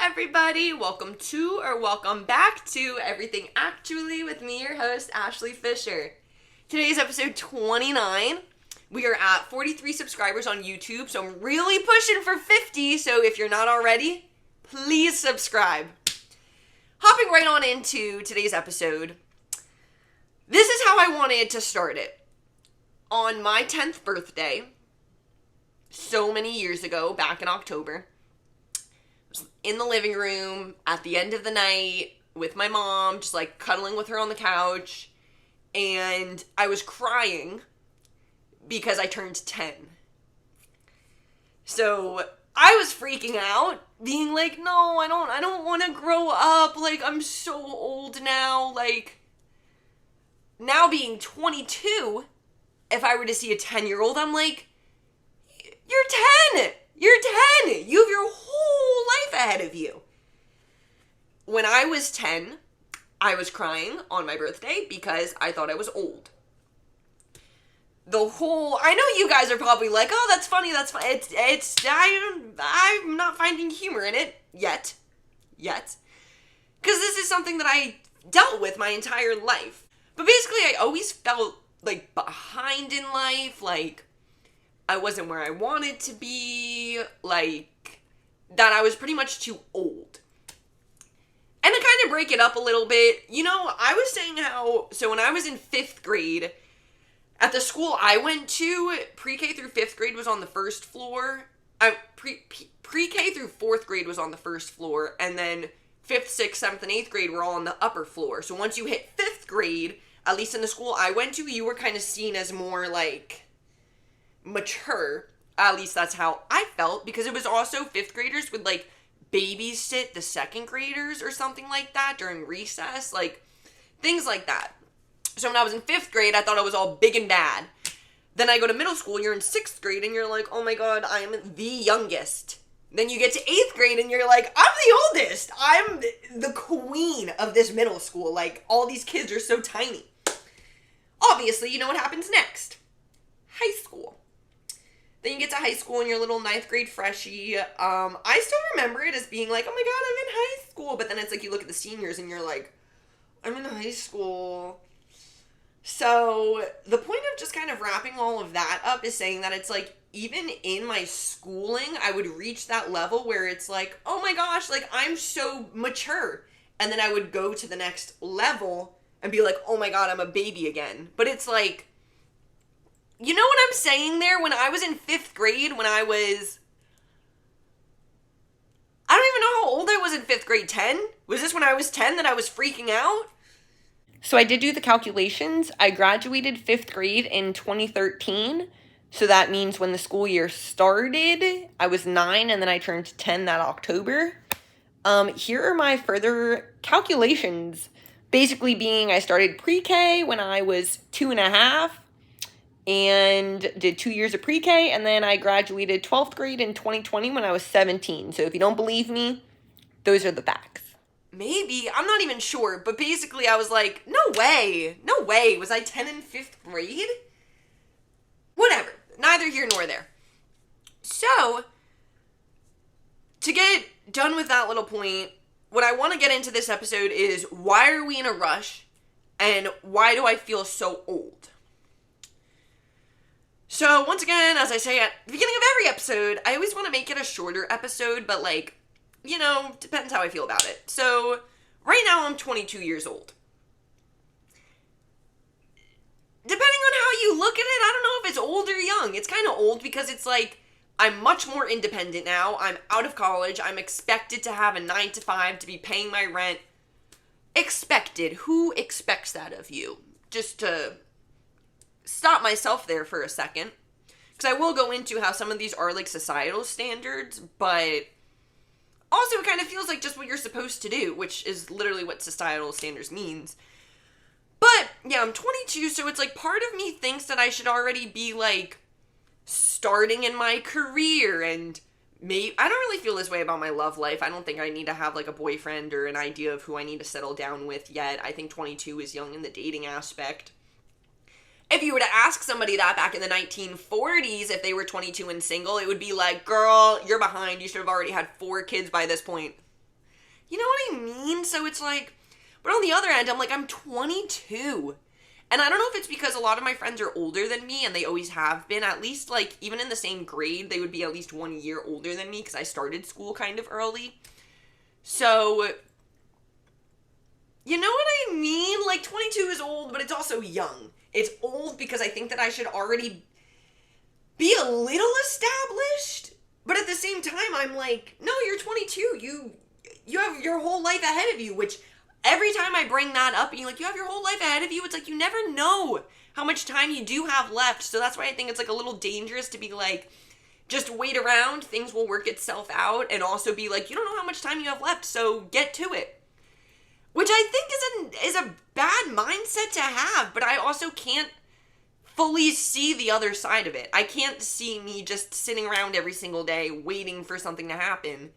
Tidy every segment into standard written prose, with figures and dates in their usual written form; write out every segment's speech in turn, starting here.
everybody. Welcome back to Everything Actually with me, your host, Ashley Fisher. Today's episode 29. We are at 43 subscribers on YouTube, so I'm really pushing for 50, so if you're not already, please subscribe. Hopping right on into today's episode, this is how I wanted to start it. On my 10th birthday, so many years ago, back in October, in the living room at the end of the night with my mom, just like cuddling with her on the couch, and I was crying because I turned 10. So I was freaking out, being like, no, I don't want to grow up, like I'm so old now, like now being 22, if I were to see a 10-year-old, I'm like, you're 10! You're 10! You have your whole life ahead of you. When I was 10, I was crying on my birthday because I thought I was old. I know you guys are probably like, oh, that's funny, that's fine. I'm not finding humor in it yet. Because this is something that I dealt with my entire life. But basically, I always felt like behind in life, like I wasn't where I wanted to be, like, that I was pretty much too old. And to kind of break it up a little bit, I was saying so when I was in 5th grade, at the school I went to, pre-K through 5th grade was on the first floor. Pre-K through 4th grade was on the first floor, and then 5th, 6th, 7th, and 8th grade were all on the upper floor. So once you hit 5th grade, at least in the school I went to, you were kind of seen as more, like, mature. At least that's how I felt, because it was also 5th graders would like babysit the 2nd graders or something like that during recess, like things like that. So when I was in 5th grade, I thought I was all big and bad. Then I go to middle school, you're in 6th grade and you're like, oh my god, I am the youngest. Then you get to 8th grade and you're like, I'm the oldest. I'm the queen of this middle school. Like, all these kids are so tiny. Obviously, you know what happens next. High school. Then you get to high school and you're a little 9th grade freshie. I still remember it as being like, oh my god, I'm in high school. But then it's like you look at the seniors and you're like, I'm in high school. So the point of just kind of wrapping all of that up is saying that it's like, even in my schooling, I would reach that level where it's like, oh my gosh, like I'm so mature. And then I would go to the next level and be like, oh my god, I'm a baby again. But it's like, you know what I'm saying there? When I was in 5th grade, I don't even know how old I was in 5th grade, 10? Was this when I was 10 that I was freaking out? So I did do the calculations. I graduated 5th grade in 2013. So that means when the school year started, I was 9 and then I turned 10 that October. Here are my further calculations. Basically being I started pre-K when I was 2.5. And did 2 years of pre-K, and then I graduated 12th grade in 2020 when I was 17. So if you don't believe me, those are the facts. Maybe. I'm not even sure. But basically I was like, no way. Was I 10 in 5th grade? Whatever. Neither here nor there. So, to get done with that little point, what I want to get into this episode is, why are we in a rush? And why do I feel so old? So, once again, as I say at the beginning of every episode, I always want to make it a shorter episode, but depends how I feel about it. So, right now I'm 22 years old. Depending on how you look at it, I don't know if it's old or young. It's kind of old because it's like, I'm much more independent now. I'm out of college. I'm expected to have a 9 to 5 to be paying my rent. Expected. Who expects that of you? Just to stop myself there for a second, because I will go into how some of these are like societal standards, but also it kind of feels like just what you're supposed to do, which is literally what societal standards means. But yeah, I'm 22, so it's like part of me thinks that I should already be like starting in my career, and maybe I don't really feel this way about my love life. I don't think I need to have like a boyfriend or an idea of who I need to settle down with yet. I think 22 is young in the dating aspect. If you were to ask somebody that back in the 1940s, if they were 22 and single, it would be like, girl, you're behind. You should have already had 4 kids by this point. You know what I mean? So it's like, but on the other end, I'm like, I'm 22. And I don't know if it's because a lot of my friends are older than me, and they always have been, at least, like, even in the same grade, they would be at least 1 year older than me, because I started school kind of early. So, you know what I mean? Like, 22 is old, but it's also young. It's old because I think that I should already be a little established, but at the same time, I'm like, no, you're 22. You have your whole life ahead of you, which every time I bring that up, being like, you have your whole life ahead of you, it's like, you never know how much time you do have left. So that's why I think it's like a little dangerous to be like, just wait around, things will work itself out, and also be like, you don't know how much time you have left, so get to it. Which I think is a bad mindset to have, but I also can't fully see the other side of it. I can't see me just sitting around every single day waiting for something to happen,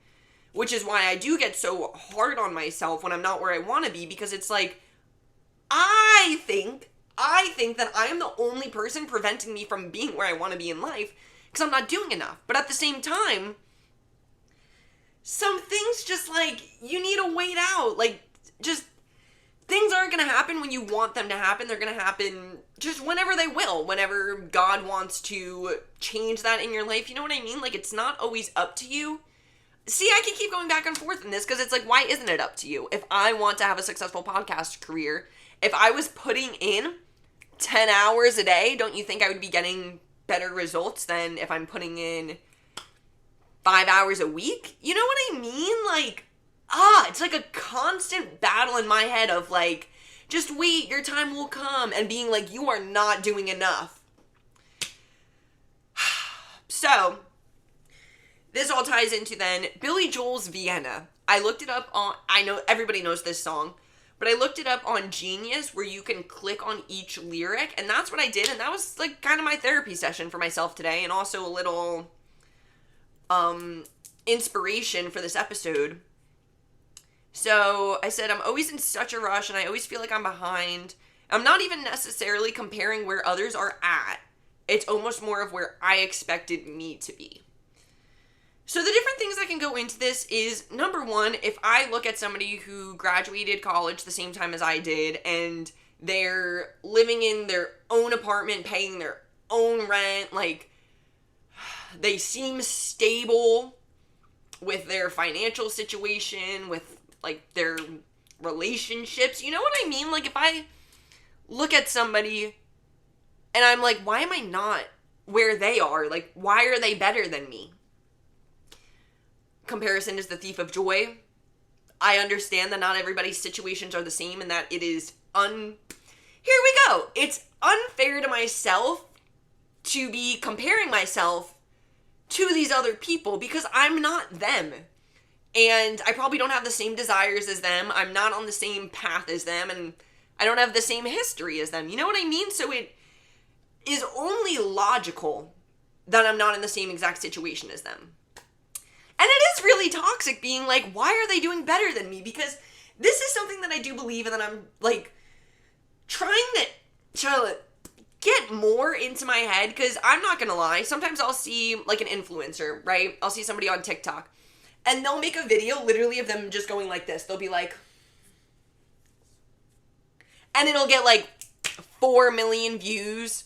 which is why I do get so hard on myself when I'm not where I want to be, because it's like, I think that I am the only person preventing me from being where I want to be in life, because I'm not doing enough. But at the same time, some things just like, you need to wait out. Like, just, things aren't going to happen when you want them to happen. They're going to happen just whenever they will, whenever God wants to change that in your life. You know what I mean? Like, it's not always up to you. See, I can keep going back and forth in this, because it's like, why isn't it up to you? If I want to have a successful podcast career, if I was putting in 10 hours a day, don't you think I would be getting better results than if I'm putting in 5 hours a week? You know what I mean? Like, it's like a constant battle in my head of like, just wait, your time will come, and being like, you are not doing enough. So, this all ties into then Billy Joel's Vienna. I looked it up on, I know everybody knows this song, but I looked it up on Genius, where you can click on each lyric, and that's what I did, and that was like kind of my therapy session for myself today, and also a little inspiration for this episode. So I said, I'm always in such a rush, and I always feel like I'm behind. I'm not even necessarily comparing where others are at. It's almost more of where I expected me to be. So the different things that can go into this is, number one, if I look at somebody who graduated college the same time as I did, and they're living in their own apartment, paying their own rent, like, they seem stable with their financial situation, with, like, their relationships, you know what I mean? Like, if I look at somebody and I'm like, why am I not where they are? Like, why are they better than me? Comparison is the thief of joy. I understand that not everybody's situations are the same, and that it is here we go. It's unfair to myself to be comparing myself to these other people, because I'm not them. And I probably don't have the same desires as them. I'm not on the same path as them, and I don't have the same history as them. You know what I mean? So it is only logical that I'm not in the same exact situation as them. And it is really toxic being like, why are they doing better than me? Because this is something that I do believe, and that I'm, like, trying to get more into my head, because I'm not gonna lie, sometimes I'll see, like, an influencer, right? I'll see somebody on TikTok, and they'll make a video literally of them just going like this. They'll be like, and it'll get, like, 4 million views,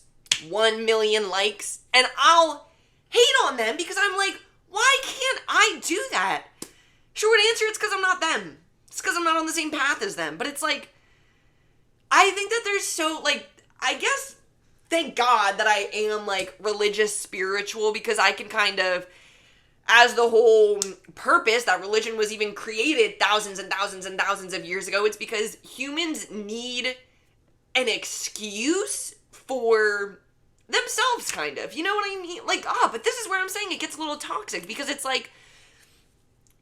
1 million likes, and I'll hate on them because I'm like, why can't I do that? Short answer, it's because I'm not them. It's because I'm not on the same path as them. But it's like, I think that there's so, like, I guess, thank God that I am, like, religious, spiritual, because I can kind of, as the whole purpose that religion was even created thousands and thousands and thousands of years ago, it's because humans need an excuse for themselves, kind of. You know what I mean? Like, but this is where I'm saying it gets a little toxic, because it's like,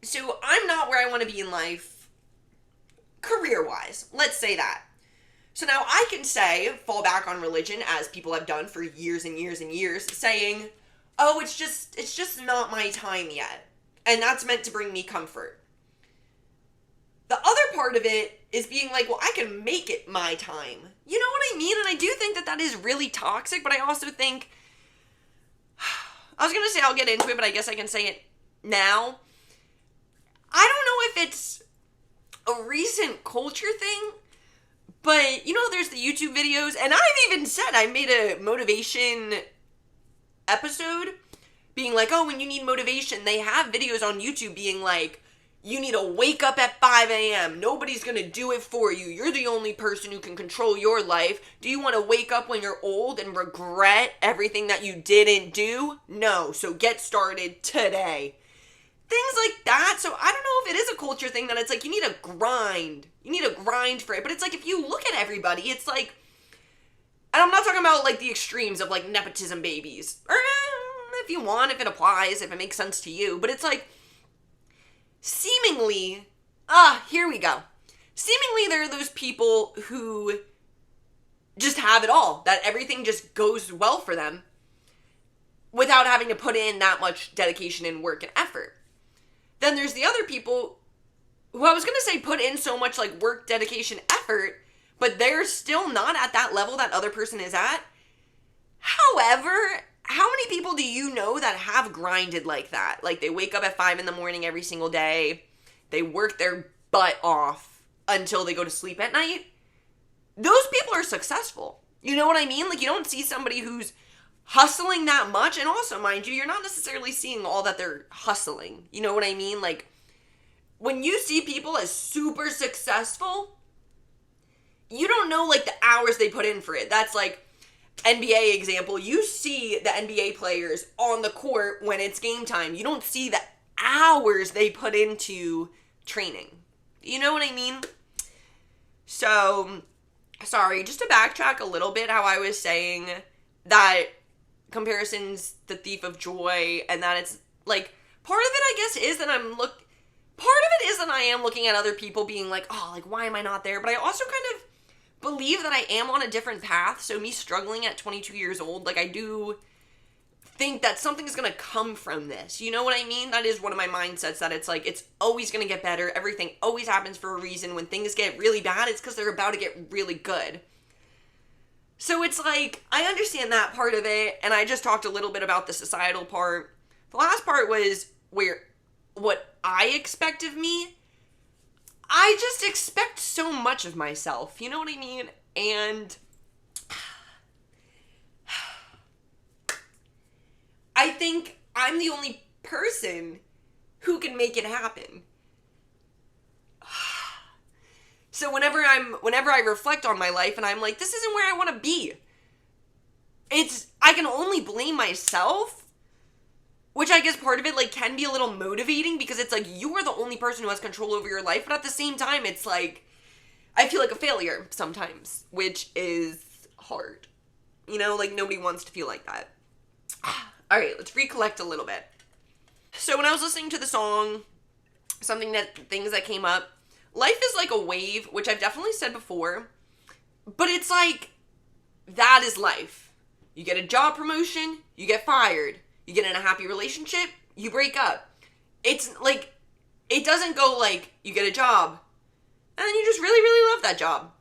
so I'm not where I want to be in life, career-wise. Let's say that. So now I can fall back on religion, as people have done for years and years and years, saying, oh, it's just not my time yet. And that's meant to bring me comfort. The other part of it is being like, well, I can make it my time. You know what I mean? And I do think that that is really toxic, but I also think, I was going to say I'll get into it, but I guess I can say it now. I don't know if it's a recent culture thing, but you know, there's the YouTube videos, and I've even said I made a motivation episode being like, oh, when you need motivation, they have videos on YouTube being like, you need to wake up at 5 a.m. Nobody's going to do it for you. You're the only person who can control your life. Do you want to wake up when you're old and regret everything that you didn't do? No. So get started today. Things like that. So I don't know if it is a culture thing that it's like you need to grind. You need to grind for it. But it's like if you look at everybody, it's like, and I'm not talking about like the extremes of like nepotism babies. Or if you want, if it applies, if it makes sense to you. But it's like, seemingly, here we go. Seemingly there are those people who just have it all. That everything just goes well for them without having to put in that much dedication and work and effort. Then there's the other people who I was going to say put in so much like work, dedication, effort, but they're still not at that level that other person is at. However, how many people do you know that have grinded like that? Like they wake up at 5 a.m. every single day. They work their butt off until they go to sleep at night. Those people are successful. You know what I mean? Like you don't see somebody who's hustling that much. And also, mind you, you're not necessarily seeing all that they're hustling. You know what I mean? Like when you see people as super successful, you don't know like the hours they put in for it. That's like NBA example, you see the NBA players on the court when it's game time. You don't see the hours they put into training. You know what I mean? So, sorry, just to backtrack a little bit, how I was saying that comparison's the thief of joy, and that it's like, part of it I guess is that I am looking at other people being like, oh, like why am I not there? But I also kind of believe that I am on a different path. So me struggling at 22 years old, like I do think that something's gonna come from this. You know what I mean? That is one of my mindsets, that it's like, it's always gonna get better. Everything always happens for a reason. When things get really bad, it's because they're about to get really good. So it's like, I understand that part of it, and I just talked a little bit about the societal part. The last part was what I expect of me. I just expect so much of myself, you know what I mean? And I think I'm the only person who can make it happen. So whenever I reflect on my life and I'm like, this isn't where I want to be, I can only blame myself. Which I guess part of it, like, can be a little motivating, because it's like, you are the only person who has control over your life, but at the same time, it's like, I feel like a failure sometimes, which is hard. You know, like, nobody wants to feel like that. Alright, let's recollect a little bit. So when I was listening to the song, things that came up, life is like a wave, which I've definitely said before, but it's like, that is life. You get a job promotion, you get fired. You get in a happy relationship, you break up. It's like, it doesn't go like, you get a job, and then you just really, really love that job.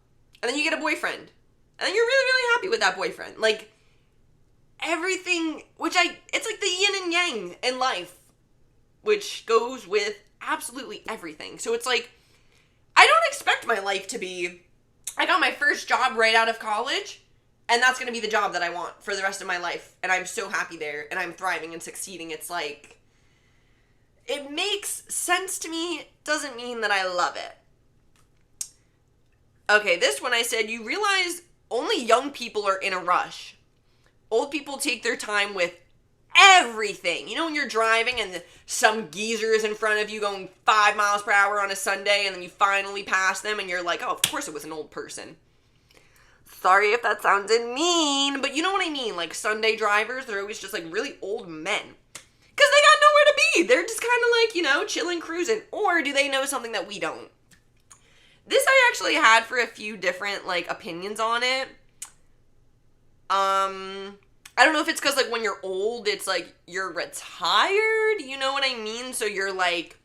And then you get a boyfriend. And then you're really, really happy with that boyfriend. Like, everything, it's like the yin and yang in life, which goes with absolutely everything. So it's like, I don't expect my life to be, I got my first job right out of college, and that's going to be the job that I want for the rest of my life. And I'm so happy there. And I'm thriving and succeeding. It's like, it makes sense to me. Doesn't mean that I love it. Okay, this one I said, you realize only young people are in a rush. Old people take their time with everything. You know, when you're driving and some geezer is in front of you going 5 miles per hour on a Sunday, and then you finally pass them and you're like, oh, of course it was an old person. Sorry if that sounded mean, but you know what I mean. Like, Sunday drivers, they're always just, like, really old men. Because they got nowhere to be. They're just kind of, like, you know, chilling, cruising. Or do they know something that we don't? This I actually had for a few different, like, opinions on it. I don't know if it's because, like, when you're old, it's, like, you're retired. You know what I mean? So you're, like,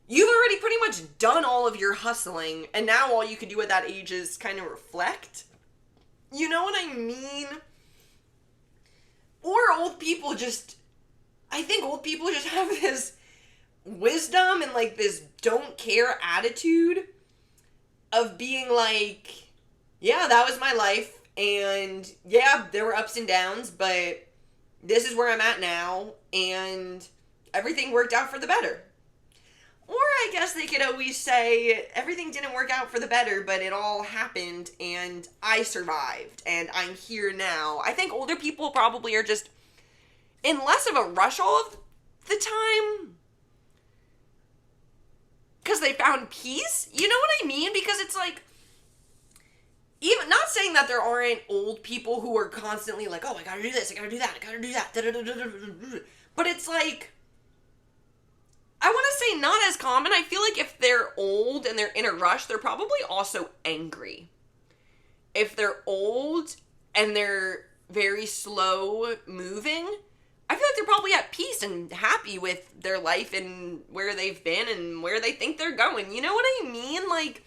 you've already pretty much done all of your hustling. And now all you can do at that age is kind of reflect. You know what I mean? Or old people just, I think old people just have this wisdom and like this don't care attitude of being like, yeah, that was my life, and yeah, there were ups and downs, but this is where I'm at now, and everything worked out for the better. Or I guess they could always say, everything didn't work out for the better, but it all happened, and I survived, and I'm here now. I think older people probably are just in less of a rush all of the time, because they found peace. You know what I mean? Because it's like, even, not saying that there aren't old people who are constantly like, oh, I gotta do this, I gotta do that, I gotta do that, but it's like, I want to say not as common. I feel like if they're old and they're in a rush, they're probably also angry. If they're old and they're very slow moving, I feel like they're probably at peace and happy with their life and where they've been and where they think they're going. You know what I mean? Like,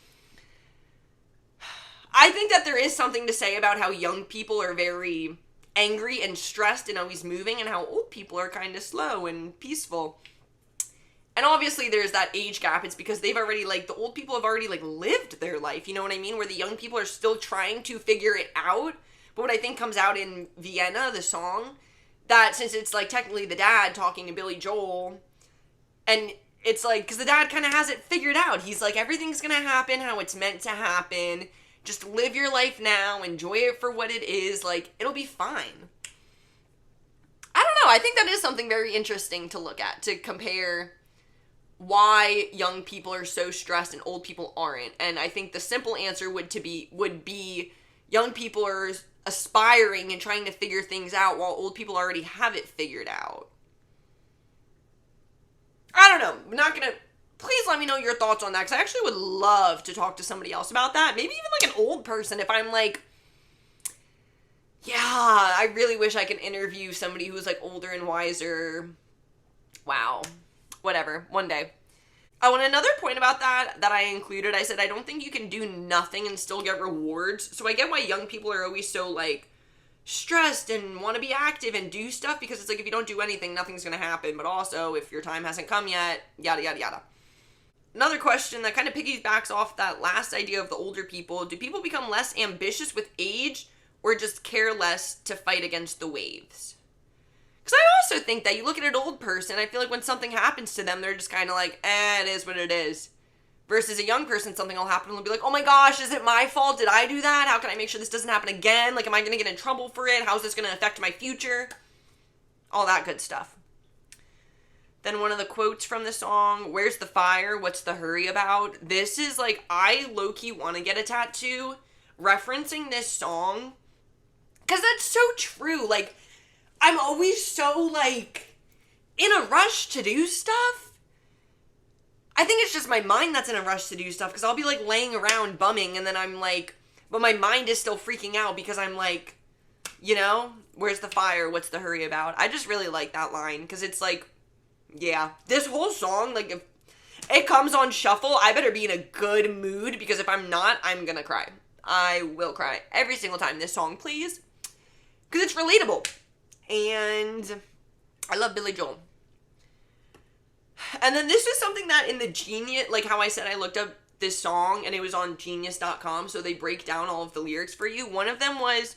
I think that there is something to say about how young people are very angry and stressed and always moving, and how old people are kind of slow and peaceful. And obviously there's that age gap. It's because they've already, like, the old people have already, like, lived their life, you know what I mean? Where the young people are still trying to figure it out. But what I think comes out in Vienna, the song, that since it's, like, technically the dad talking to Billy Joel, and it's like, because the dad kind of has it figured out. He's like, everything's gonna happen how it's meant to happen. Just live your life now, enjoy it for what it is, like, it'll be fine. I don't know, I think that is something very interesting to look at, to compare why young people are so stressed and old people aren't. And I think the simple answer would be young people are aspiring and trying to figure things out while old people already have it figured out. I don't know. I'm not gonna... Please let me know your thoughts on that, because I actually would love to talk to somebody else about that. Maybe even like an old person, if I'm like, yeah, I really wish I could interview somebody who's like older and wiser. Wow. Whatever. One day. Oh, and another point about that I included, I said I don't think you can do nothing and still get rewards. So I get why young people are always so like stressed and want to be active and do stuff, because it's like if you don't do anything, nothing's going to happen. But also, if your time hasn't come yet, yada, yada, yada. Another question that kind of piggybacks off that last idea of the older people. Do people become less ambitious with age, or just care less to fight against the waves? Because I also think that you look at an old person, I feel like when something happens to them, they're just kind of like, it is what it is. Versus a young person, something will happen and they'll be like, oh my gosh, is it my fault? Did I do that? How can I make sure this doesn't happen again? Like, am I going to get in trouble for it? How's this going to affect my future? All that good stuff. Then one of the quotes from the song, where's the fire? What's the hurry about? This is like, I low-key want to get a tattoo referencing this song. Because that's so true. Like, I'm always so, like, in a rush to do stuff. I think it's just my mind that's in a rush to do stuff. Because I'll be, like, laying around bumming. And then I'm like, but my mind is still freaking out. Because I'm like, you know, where's the fire? What's the hurry about? I just really like that line. Because it's like, yeah, this whole song, like, if it comes on shuffle, I better be in a good mood, because if I'm not, I'm gonna cry. I will cry every single time this song plays, because it's relatable, and I love Billy Joel. And then this is something that in the Genius, like how I said I looked up this song, and it was on genius.com, so they break down all of the lyrics for you. One of them was,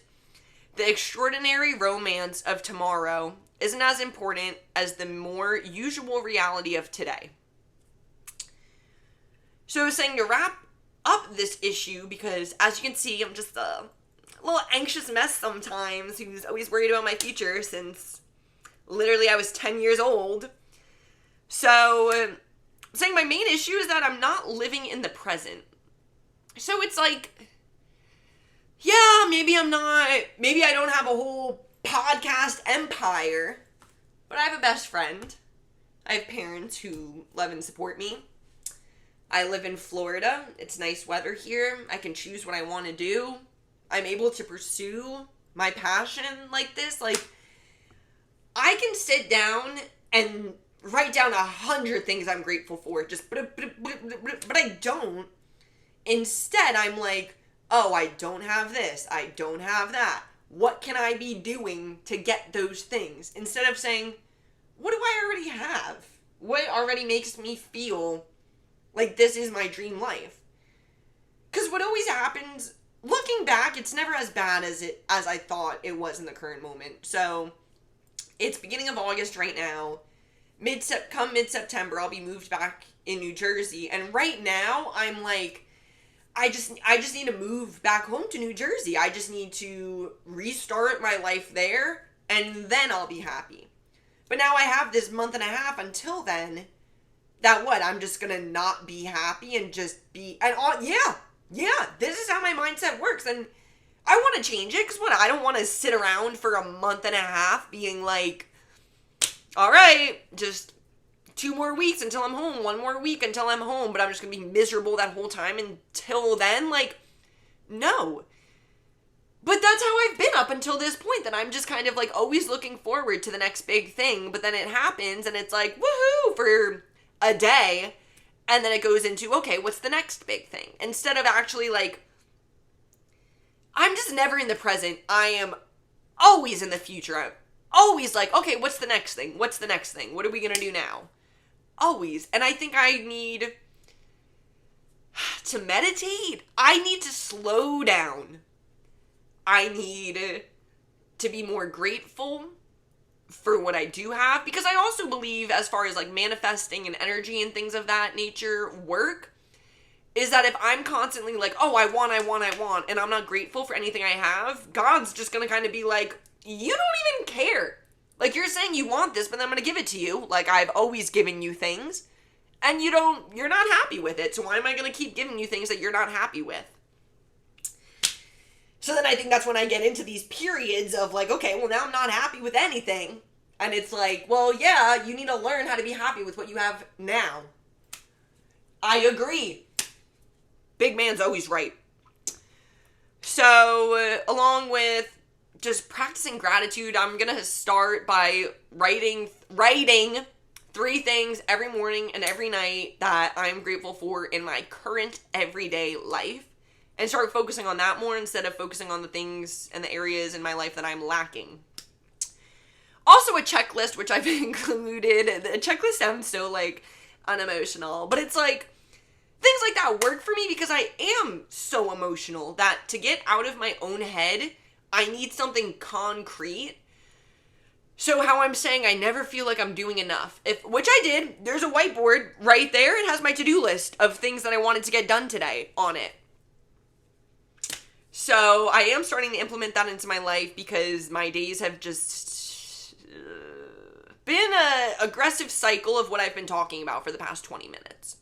the extraordinary romance of tomorrow isn't as important as the more usual reality of today. So I was saying to wrap up this issue, because as you can see, I'm just a little anxious mess sometimes who's always worried about my future since literally I was 10 years old. So saying my main issue is that I'm not living in the present. So it's like, yeah, maybe I don't have a whole podcast empire, but I have a best friend. I have parents who love and support me. I live in Florida. It's nice weather here. I can choose what I want to do. I'm able to pursue my passion like this. Like, I can sit down and write down 100 things I'm grateful for. Just, but I don't. Instead, I'm like, oh, I don't have this. I don't have that. What can I be doing to get those things? Instead of saying, what do I already have? What already makes me feel like this is my dream life? because what always happens, looking back, it's never as bad as I thought it was in the current moment. So it's beginning of August right now. Come mid-September, I'll be moved back in New Jersey, and right now I'm like, I just need to move back home to New Jersey. I just need to restart my life there, and then I'll be happy. But now I have this month and a half until then, that what, I'm just gonna not be happy and just be, and all, yeah, this is how my mindset works, and I want to change it, because what, I don't want to sit around for a month and a half being like, all right, just 2 more weeks until I'm home, 1 more week until I'm home, but I'm just going to be miserable that whole time until then. Like, no. But that's how I've been up until this point, that I'm just kind of like always looking forward to the next big thing, but then it happens and it's like, woohoo, for a day, and then it goes into, okay, what's the next big thing? Instead of actually like, I'm just never in the present. I am always in the future. I'm always like, okay, what's the next thing? What's the next thing? What are we going to do now? Always. And I think I need to meditate. I need to slow down. I need to be more grateful for what I do have, because I also believe, as far as like manifesting and energy and things of that nature work, is that if I'm constantly like, oh, I want, and I'm not grateful for anything I have, God's just gonna kind of be like, you don't even care. Like, you're saying you want this, but then I'm gonna give it to you. Like, I've always given you things, and you're not happy with it, so why am I gonna keep giving you things that you're not happy with? So then I think that's when I get into these periods of like, okay, well now I'm not happy with anything. And it's like, well, yeah, you need to learn how to be happy with what you have now. I agree. Big man's always right. So, along with just practicing gratitude, I'm going to start by writing 3 things every morning and every night that I'm grateful for in my current everyday life. And start focusing on that more instead of focusing on the things and the areas in my life that I'm lacking. Also a checklist, which I've included. The checklist sounds so, like, unemotional. But it's like, things like that work for me because I am so emotional that to get out of my own head, I need something concrete. So how I'm saying I never feel like I'm doing enough. Which I did. There's a whiteboard right there. It has my to-do list of things that I wanted to get done today on it. So I am starting to implement that into my life because my days have just been an aggressive cycle of what I've been talking about for the past 20 minutes.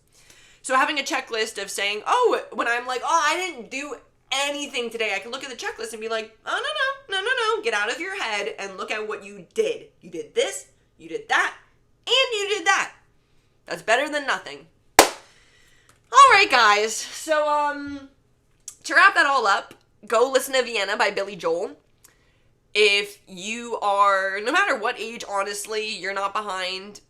So having a checklist of saying, oh, when I'm like, oh, I didn't do anything today, I can look at the checklist and be like, oh, no, get out of your head and look at what you did. You did this, you did that, and you did that. That's better than nothing. All right, guys. So, to wrap that all up, go listen to Vienna by Billy Joel. If you are, no matter what age, honestly, you're not behind.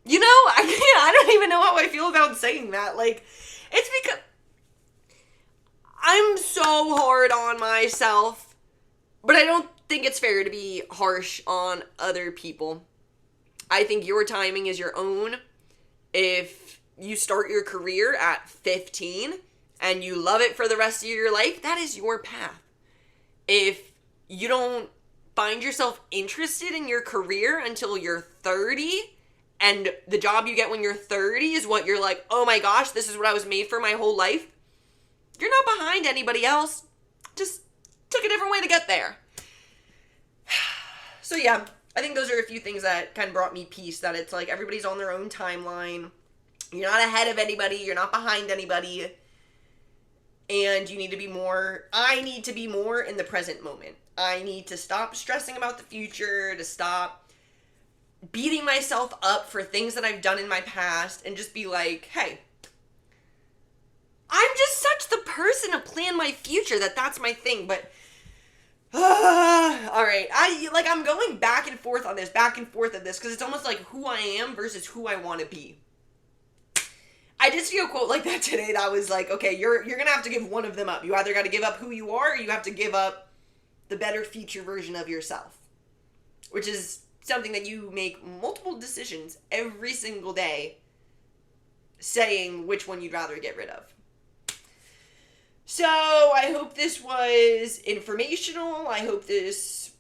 You know, I don't even know how I feel about saying that. Like, it's because I'm so hard on myself, but I don't think it's fair to be harsh on other people. I think your timing is your own. If you start your career at 15 and you love it for the rest of your life, that is your path. If you don't find yourself interested in your career until you're 30, and the job you get when you're 30 is what you're like, oh my gosh, this is what I was made for my whole life, you're not behind anybody else. Just took a different way to get there. So yeah, I think those are a few things that kind of brought me peace, that it's like everybody's on their own timeline. You're not ahead of anybody. You're not behind anybody. And you need to be more, I need to be more in the present moment. I need to stop stressing about the future, to stop beating myself up for things that I've done in my past, and just be like, hey, I'm just such the person to plan my future that that's my thing. But, all right, I'm going back and forth of this, because it's almost like who I am versus who I want to be. I did see a quote like that today that was like, okay, you're going to have to give one of them up. You either got to give up who you are, or you have to give up the better future version of yourself. Which is something that you make multiple decisions every single day. saying which one you'd rather get rid of. So I hope this was informational. I hope this,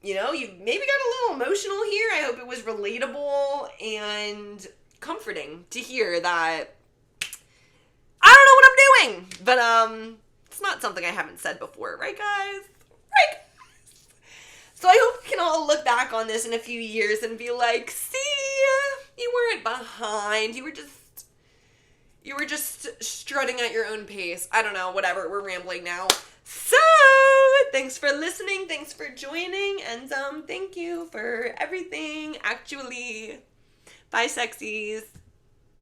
you maybe got a little emotional here. I hope it was relatable and comforting to hear that I don't know what I'm doing. But it's not something I haven't said before, right guys? Right guys? So I hope we can all look back on this in a few years and be like, see, you weren't behind. You were just strutting at your own pace. I don't know, whatever. We're rambling now. So, thanks for listening. Thanks for joining. And thank you for everything. Actually, bye, sexies.